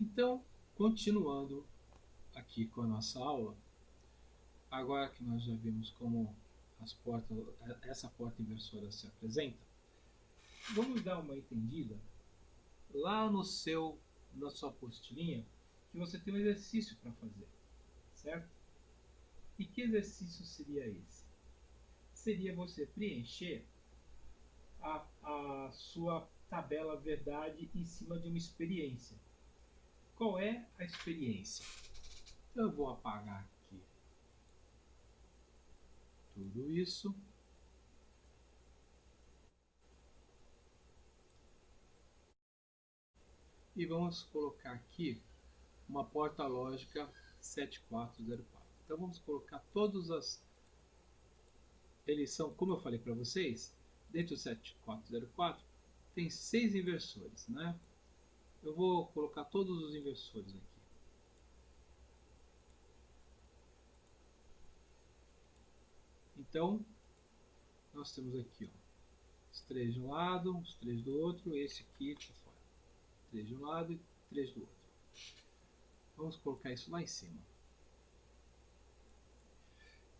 Então, continuando aqui com a nossa aula, agora que nós já vimos como essa porta inversora se apresenta, vamos dar uma entendida lá na sua apostilinha, que você tem um exercício para fazer, certo? E que exercício seria esse? Seria você preencher a sua tabela verdade em cima de uma experiência. Qual é a experiência? Eu vou apagar aqui tudo isso. E vamos colocar aqui uma porta lógica 7404. Então vamos colocar todas as... Eles são, como eu falei para vocês, dentro do 7404 tem 6 inversores, né? Eu vou colocar todos os inversores aqui. Então, nós temos aqui, ó, os 3 de um lado, os 3 do outro, esse aqui está fora. 3 de um lado e 3 do outro. Vamos colocar isso lá em cima.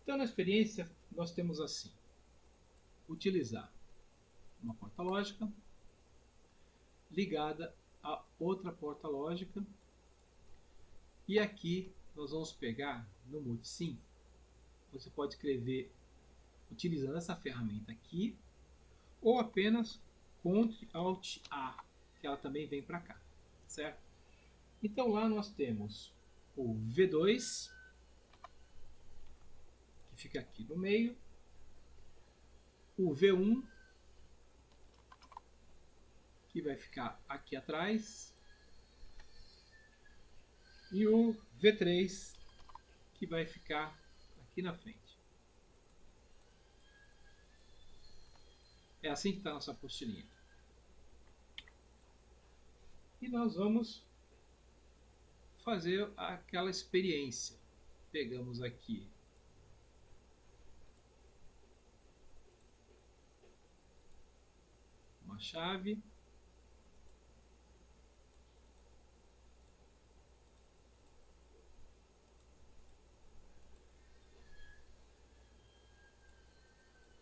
Então, na experiência, nós temos assim: utilizar uma porta lógica ligada a outra porta lógica. E aqui nós vamos pegar no Multisim. Você pode escrever utilizando essa ferramenta aqui, ou apenas Ctrl Alt A, que ela também vem para cá, certo? Então lá nós temos o V2, que fica aqui no meio, o V1, que vai ficar aqui atrás, e o V3, que vai ficar aqui na frente. É assim que está a nossa apostilinha. E nós vamos fazer aquela experiência. Pegamos aqui uma chave,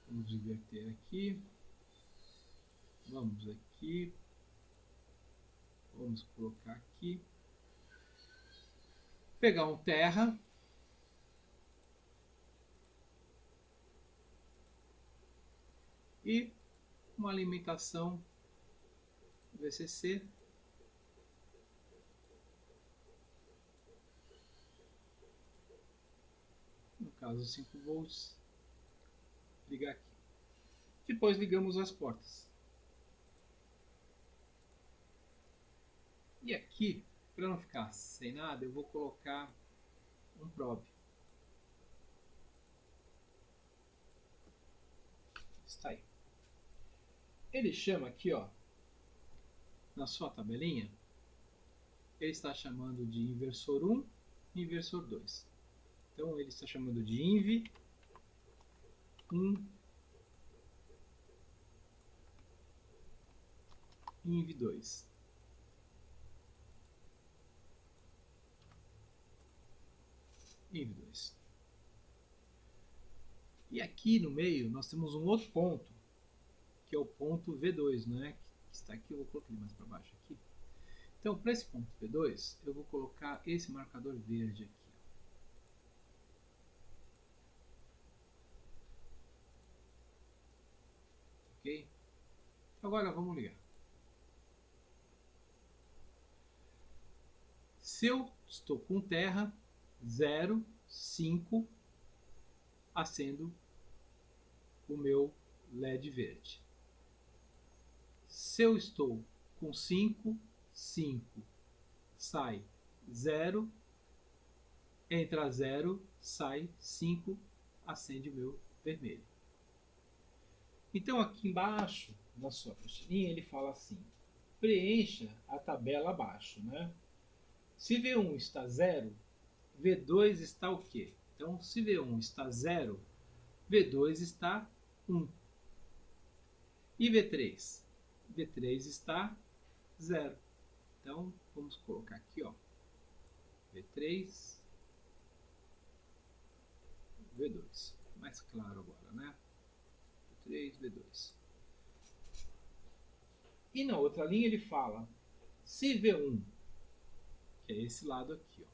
vamos inverter aqui, vamos aqui, vamos colocar aqui, pegar um terra, e uma alimentação VCC, no caso 5 volts, ligar aqui. Depois ligamos as portas. E aqui, para não ficar sem nada, eu vou colocar um probe. Está aí. Ele chama aqui, ó, na sua tabelinha, ele está chamando de inversor 1 e inversor 2. Então ele está chamando de inv 1 e inv 2. Inv 2. E aqui no meio nós temos um outro ponto, que é o ponto V2, né? Que está aqui, eu vou colocar ele mais para baixo aqui. Então, para esse ponto V2, eu vou colocar esse marcador verde aqui. Ok? Agora vamos ligar. Se eu estou com terra, 0, 5, acendo o meu LED verde. Se eu estou com 5, 5, sai 0, entra 0, sai 5, acende o meu vermelho. Então aqui embaixo, na sua apostilinha, ele fala assim: preencha a tabela abaixo, né? Se V1 está 0, V2 está o quê? Então, se V1 está 0, V2 está 1. E V3? V3 está 0. Então, vamos colocar aqui, ó, V3, V2. Mais claro agora, né? V3, V2. E na outra linha ele fala, se V1, que é esse lado aqui, ó,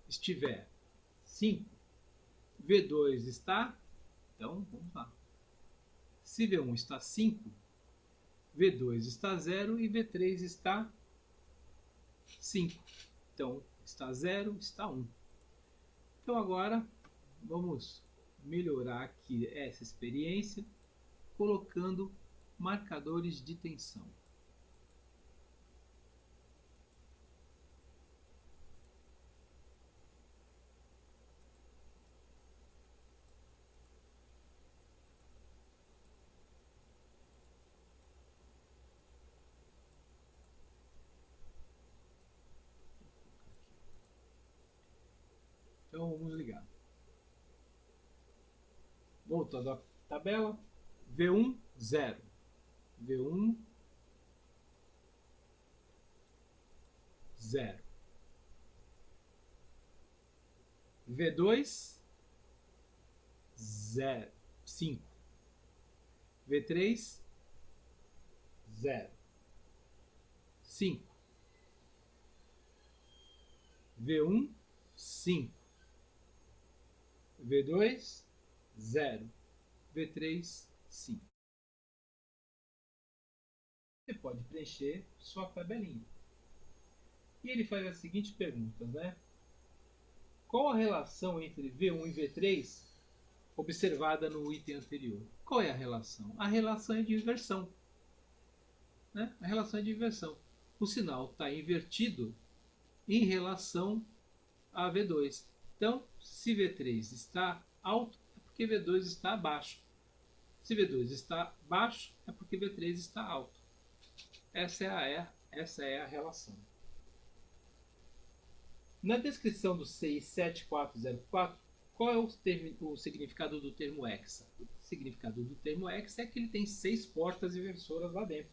estiver 5, V2 está, então vamos lá. Se V1 está 5, V2 está 0 e V3 está 5. Então, está 0, está 1. Então, agora, vamos melhorar aqui essa experiência colocando marcadores de tensão. Então, vamos ligar. Voltando à tabela, V1, 0. V1, 0. V2, 0, 5. V3, 0, 5. V1, 5. V2, 0. V3, 5. Você pode preencher sua tabelinha. E ele faz as seguintes perguntas, né? Qual a relação entre V1 e V3 observada no item anterior? Qual é a relação? A relação é de inversão. Né? A relação é de inversão. O sinal está invertido em relação a V2. Então, se V3 está alto, é porque V2 está baixo. Se V2 está baixo, é porque V3 está alto. Essa é a relação. Na descrição do CI 7404, qual é o significado do termo hexa? O significado do termo hexa é que ele tem 6 portas inversoras lá dentro.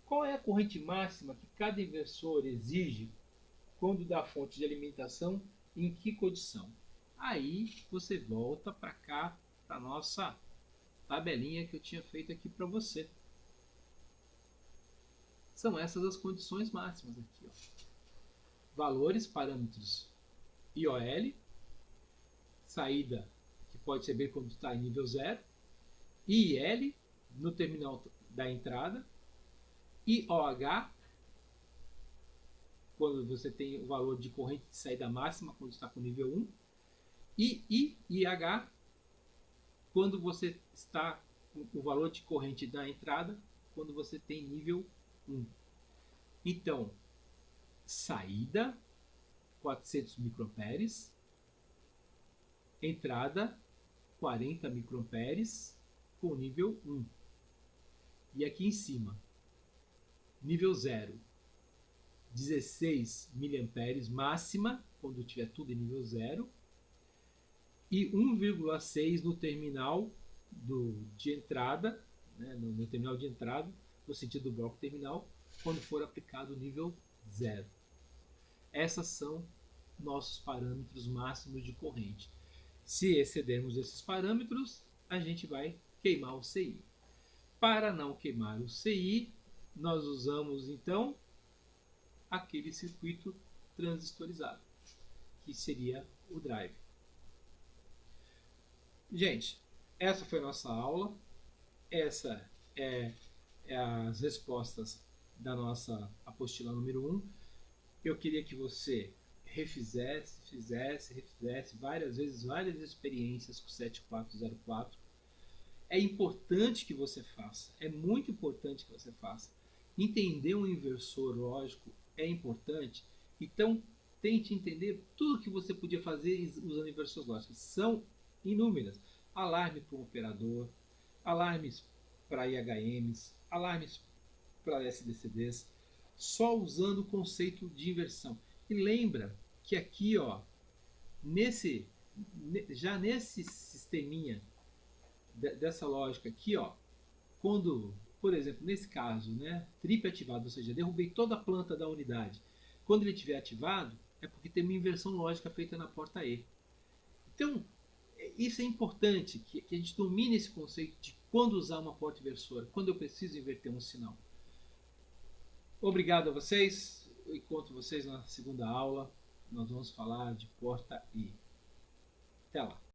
Qual é a corrente máxima que cada inversor exige quando dá fonte de alimentação e em que condição? Aí você volta para cá, para a nossa tabelinha que eu tinha feito aqui para você. São essas as condições máximas aqui, ó. Valores, parâmetros IOL, saída, que pode ser bem quando está em nível 0, IL, no terminal da entrada, IOH, quando você tem o valor de corrente de saída máxima, quando está com nível 1, e IH, quando você está com o valor de corrente da entrada, quando você tem nível 1. Então, saída 400 microamperes, entrada 40 microamperes com nível 1. E aqui em cima, nível 0, 16 miliamperes máxima, quando tiver tudo em nível 0, e 1,6 no terminal de entrada, né, no terminal de entrada, no sentido do bloco terminal, quando for aplicado o nível 0. Essas são nossos parâmetros máximos de corrente. Se excedermos esses parâmetros, a gente vai queimar o CI. Para não queimar o CI, nós usamos então aquele circuito transistorizado, que seria o drive. Gente, essa foi a nossa aula. Essa é as respostas da nossa apostila número 1. Eu queria que você refizesse várias vezes, várias experiências com 7404. É importante que você faça, é muito importante que você faça. Entender um inversor lógico é importante, então tente entender tudo que você podia fazer usando inversores lógicos. São inúmeras. Alarme para um operador, alarmes para IHMs, alarmes para SDCDs, só usando o conceito de inversão. E lembra que aqui, ó, já nesse sisteminha dessa lógica aqui, ó, quando por exemplo, nesse caso, né, trip ativado, ou seja, derrubei toda a planta da unidade. Quando ele estiver ativado, é porque tem uma inversão lógica feita na porta E. Então, isso é importante, que a gente domine esse conceito de quando usar uma porta inversora, quando eu preciso inverter um sinal. Obrigado a vocês. Eu encontro vocês na segunda aula. Nós vamos falar de porta E. Até lá.